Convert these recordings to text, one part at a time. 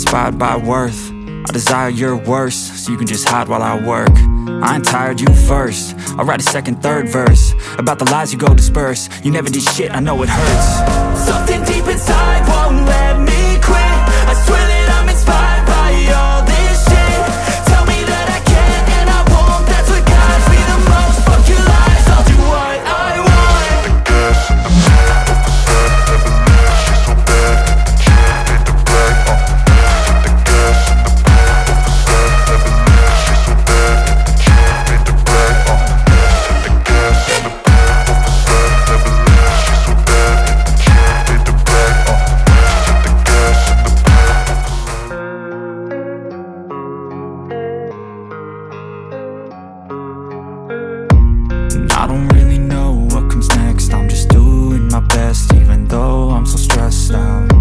inspired by worth. I desire your worst, so you can just hide while I work. I ain't tired, you first. I'll write a second, third verse about the lies you go disperse. You never did shit, I know it hurts. Something deep inside won't let me quit. I swear that I'm inspired by all this shit. Tell me that I can and I won't. That's what guides me the most. Fuck your lies, I'll do what I want. I don't really know what comes next. I'm just doing my best, even though I'm so stressed out.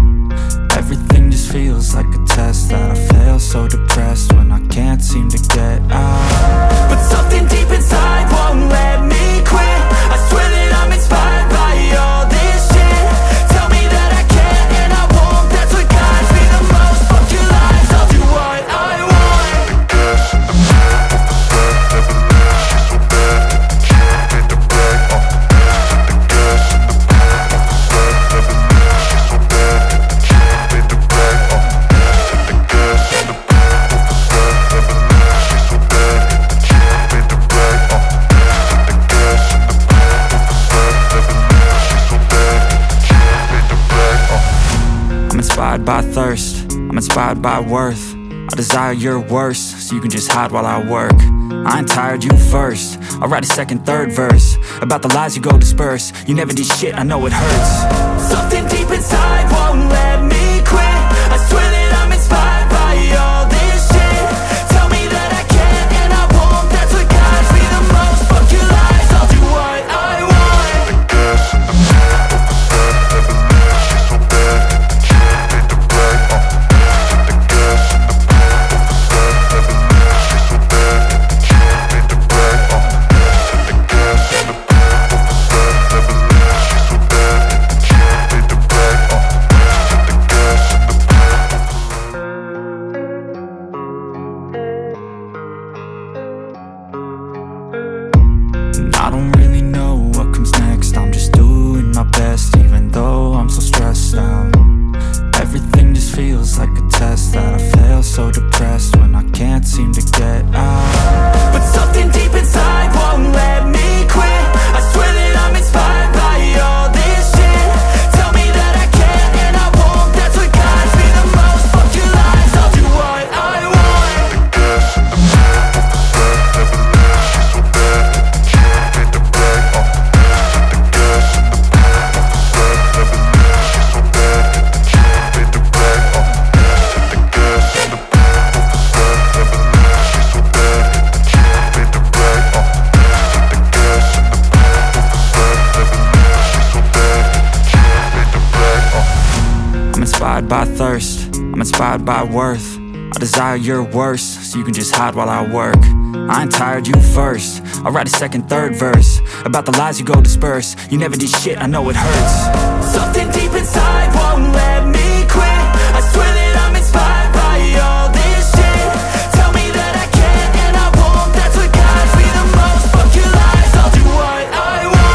Everything just feels like a test that I fail, so depressed when I can't seem to get out. But something deep inside won't let me quit. I swear that I'm inspired by all this shit. Tell me that I can and I won't. That's what guides me the most. Fuck your lies, I'll do what I want. I'm inspired by thirst, I'm inspired by worth. I desire your worst, so you can just hide while I work. I ain't tired, you first. I'll write a second, third verse about the lies you go disperse. You never did shit, I know it hurts. Something deep inside won't let me quit. I swear that I'm inspired by all this shit. Tell me that I can and I won't. That's what guides me the most. Fuck your lies, I'll do what I want. I don't really know what comes next. I'm just doing my best, even though I'm so stressed out. Everything just feels like a test that I fail, so depressed when I can't seem to get out. But something deep inside won't let me quit. I swear that I'm inspired by all this shit. Tell me that I can and I won't. That's what guides me the most. Fuck your lies, I'll do what I want. I'm inspired by thirst, I'm inspired by worth. I desire your worst, so you can just hide while I work. I ain't tired, you first. I'll write a second, third verse about the lies you go disperse. You never did shit, I know it hurts. Something deep inside won't let me quit. I swear that I'm inspired by all this shit. Tell me that I can and I won't. That's what guides me the most. Fuck your lies, I'll do what I want.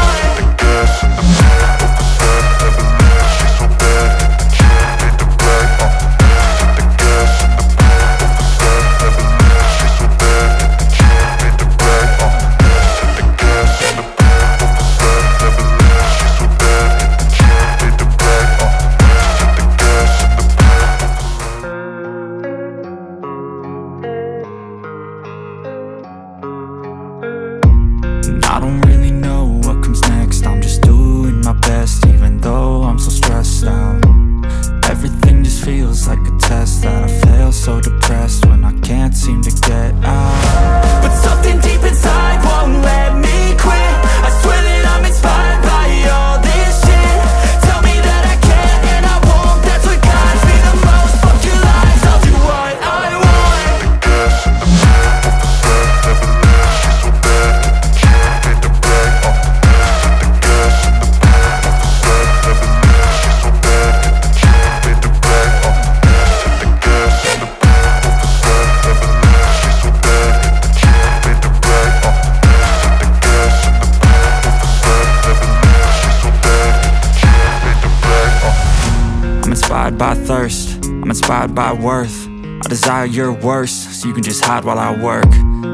inspired by worth. I desire your worst, so you can just hide while I work.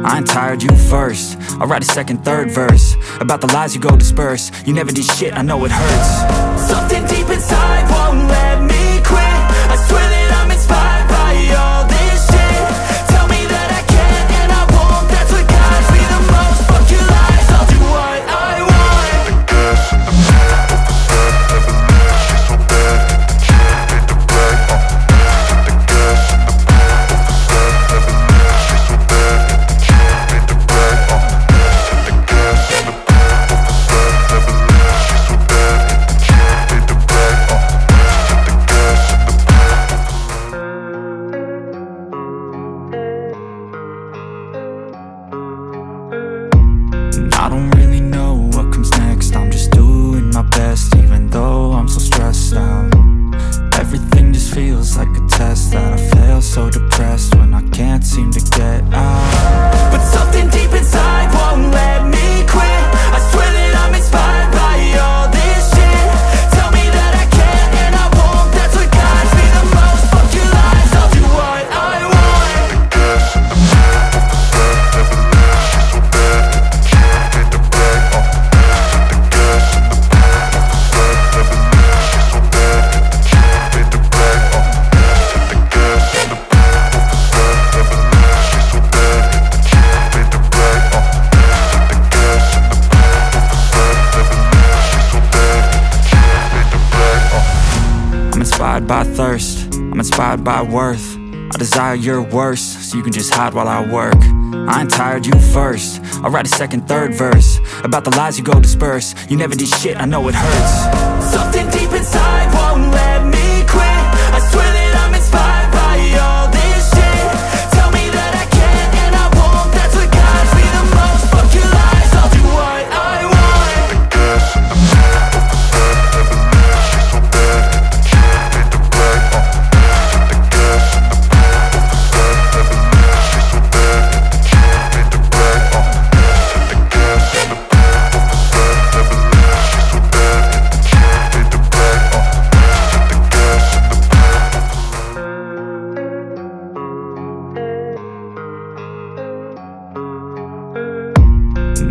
I ain't tired, you first. I'll write a second, third verse about the lies you go disperse. You never did shit, I know it hurts. Something deep inside won't let me quit. I swear that I'm inspired by all this shit. Tell me that I can and I won't. That's what guides me the most. Fuck your lies, I'll do what I want. I don't really know what comes next. I'm just doing my best, even though I'm so stressed out. Everything just feels like a test that I fail, so depressed when I can't seem to get out. But something deep inside won't let me quit. I swear that I'm inspired by all this shit. Tell me that I can and I won't. That's what guides me the most. Fuck your lies, I'll do what I want. I'm inspired by thirst, I'm inspired by worth. I desire your worst, so you can just hide while I work. I ain't tired, you first. I'll write a second, third verse about the lies you go disperse. You never did shit, I know it hurts. Something deep inside won't let me quit. I swear that I'm inspired by all this shit. Tell me that I can and I won't. That's what guides me the most. Fuck your lies, I'll do what I want.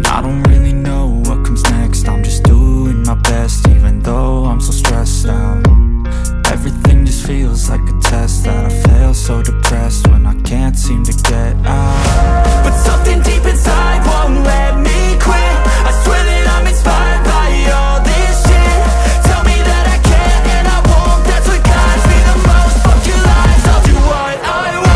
I don't really know what comes next. I'm just doing my best, even though I'm so stressed out. Everything just feels like a test that I fail, so depressed when I can't seem to get out. But something deep inside won't let me quit. I swear that I'm inspired by all this shit. Tell me that I can and I won't. That's what guides me the most. Fuck your lies, I'll do what I want.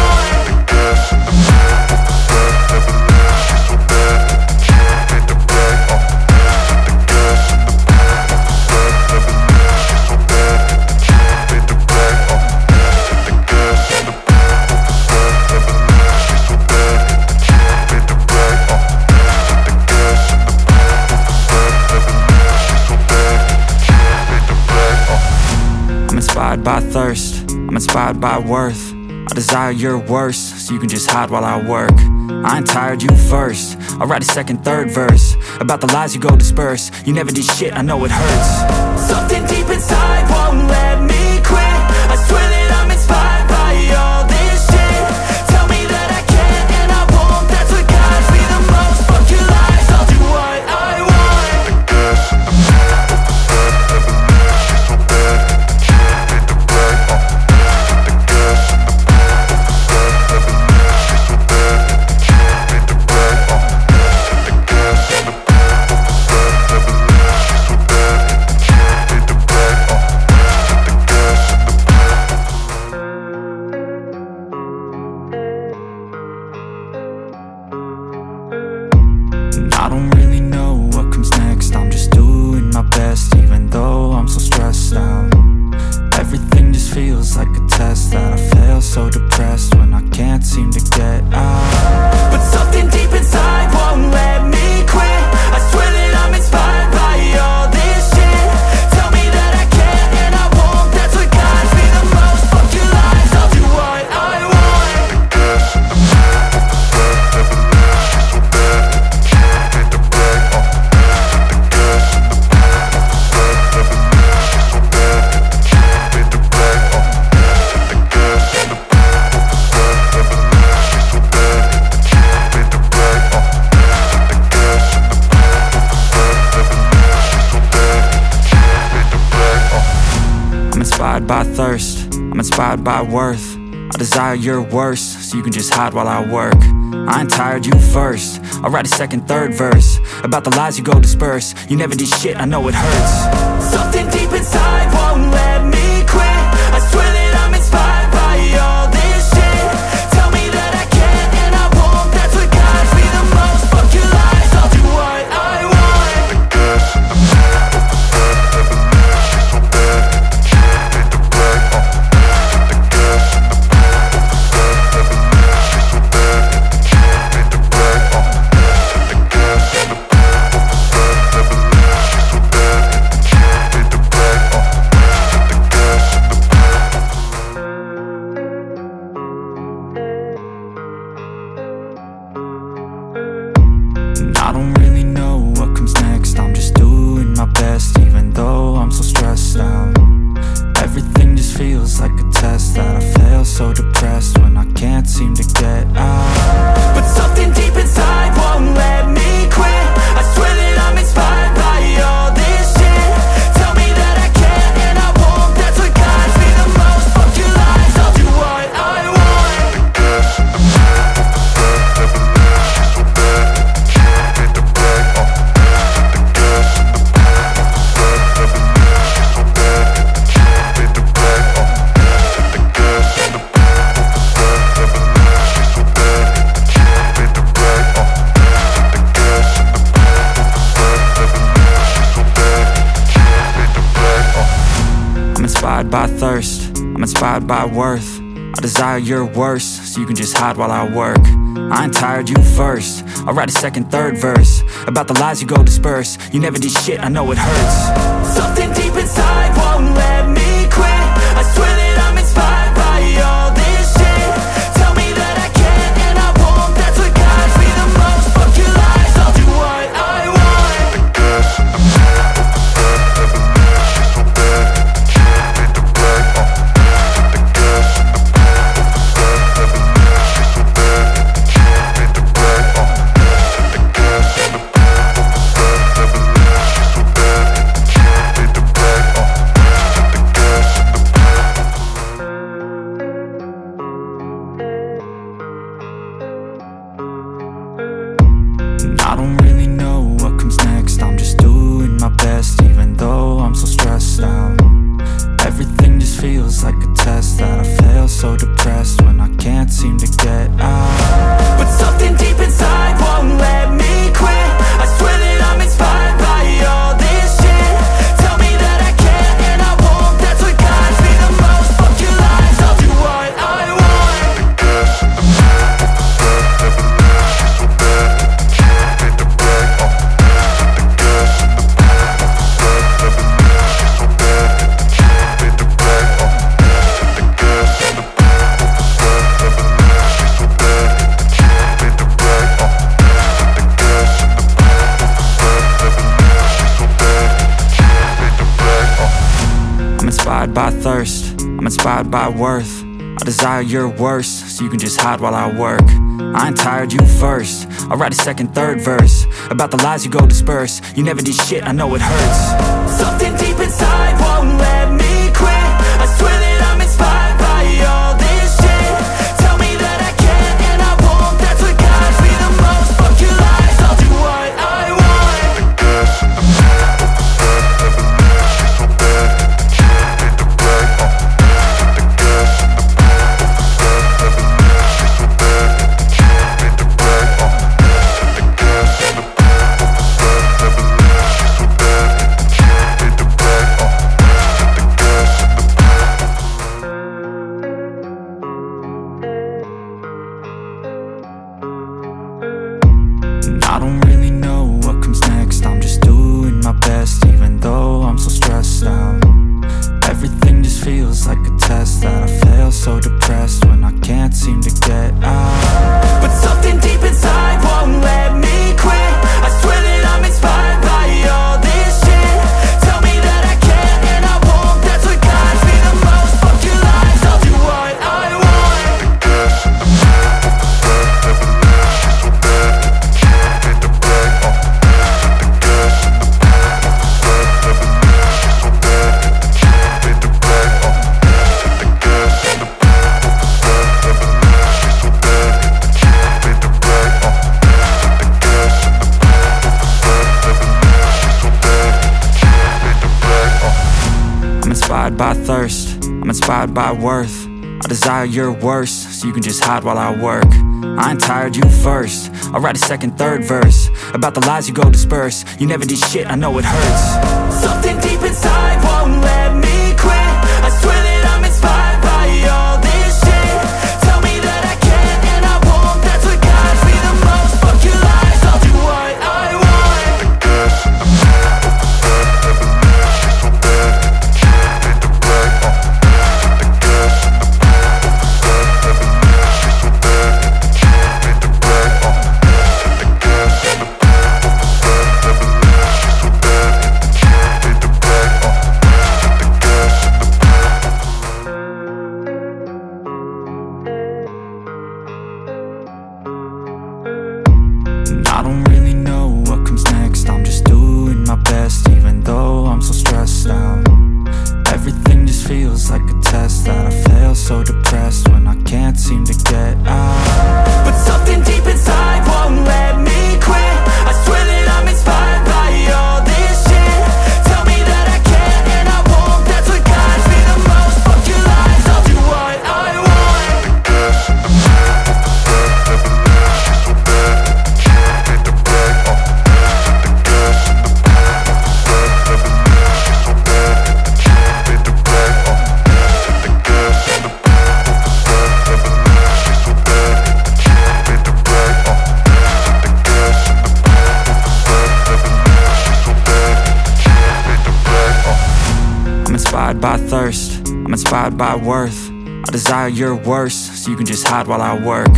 I'm inspired by thirst, I'm inspired by worth. I desire your worst, so you can just hide while I work. I ain't tired, you first. I'll write a second, third verse about the lies you go disperse. You never did shit, I know it hurts. Something deep inside won't let me quit. I swear that I'm inspired by all this shit. Tell me that I can and I won't. That's what guides me the most. Fuck your lies, I'll do what I want. inspired by worth. I desire your worst, so you can just hide while I work. I ain't tired, you first. I'll write a second, third verse about the lies you go disperse. You never did shit, I know it hurts. Something deep inside won't let me quit. I swear that I'm inspired by all this shit. Tell me that I can and I won't. That's what guides me the most. Fuck your lies, I'll do what I want. I don't really know what comes next. I'm just doing my best, even though I'm so stressed out. Everything just feels like a test that I fail, so depressed when I can't seem to get out. But something deep inside won't let me quit. I swear that I'm inspired by all this shit. Tell me that I can and I won't. That's what guides me the most. Fuck your lies, I'll do what I want. I'm inspired by thirst, I'm inspired by worth. I desire your worst, so you can just hide while I work. I ain't tired, you first. I'll write a second, third verse about the lies you go disperse. You never did shit, I know it hurts. Something deep inside won't let me quit. I swear that I'm inspired by all this shit. Tell me that I can and I won't. That's what guides me the most. Fuck your lies, I'll do what I want. I don't really know what comes next. I'm just doing my best, even though I'm so stressed out. Everything just feels like a test that I fail, so depressed when I can't seem to get out. But something deep inside won't let me quit. I swear that I'm inspired by all this shit. Tell me that I can and I won't. That's what guides me the most. Fuck your lies, I'll do what I want. I'm inspired by thirst, I'm inspired by worth. I desire your worst, so you can just hide while I work. I ain't tired, you first. I'll write a second, third verse about the lies you go disperse. You never did shit, I know it hurts. Something deep inside won't let me quit. I swear that I'm inspired by all this shit. Tell me that I can and I won't. That's what guides me the most. Fuck your lies, I'll do what I want. inspired by worth. I desire your worst, so you can just hide while I work. I ain't tired, you first. I'll write a second, third verse about the lies you go disperse. You never did shit, I know it hurts. Something deep inside won't let me quit. I swear that I'm inspired by all this shit. Tell me that I can and I won't. That's what guides me the most. Fuck your lies, I'll do what I want. Gas in the back of the set, never leave, she's so bad. Can't beat the black, the gas in the back of the set, never leave, she's so bad. Can't beat the black, the gas in the back of the set, never leave, she's so bad. Can't beat the black, the gas in the back of the And I don't really know what comes next. I'm just doing my best, even though I'm so stressed out. Everything just feels like a test that I fail, so depressed when I can't seem to get out. But something deep inside won't let me quit. I swear that I'm inspired by all this shit. Tell me that I can and I won't. That's what guides me the most. Fuck your lies, I'll do what I want. gas in the back of the set, never leave, she's so bad. Can't beat the black, the gas in the back of the set, never leave, she's so bad. Can't beat the black, the gas in the back of the set, never leave, she's so bad. Can't beat the black, the gas in the back of the set, never leave, she's so bad. Can't beat the black, I'm inspired by thirst, I'm inspired by worth. I desire your worst, so you can just hide while I work.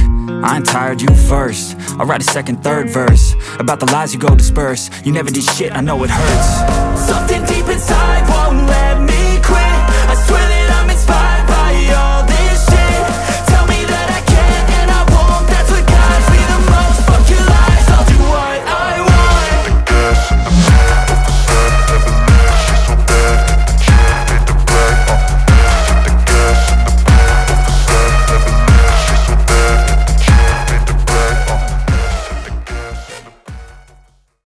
I ain't tired, you first. I'll write a second, third verse about the lies you go disperse. You never did shit, I know it hurts. Something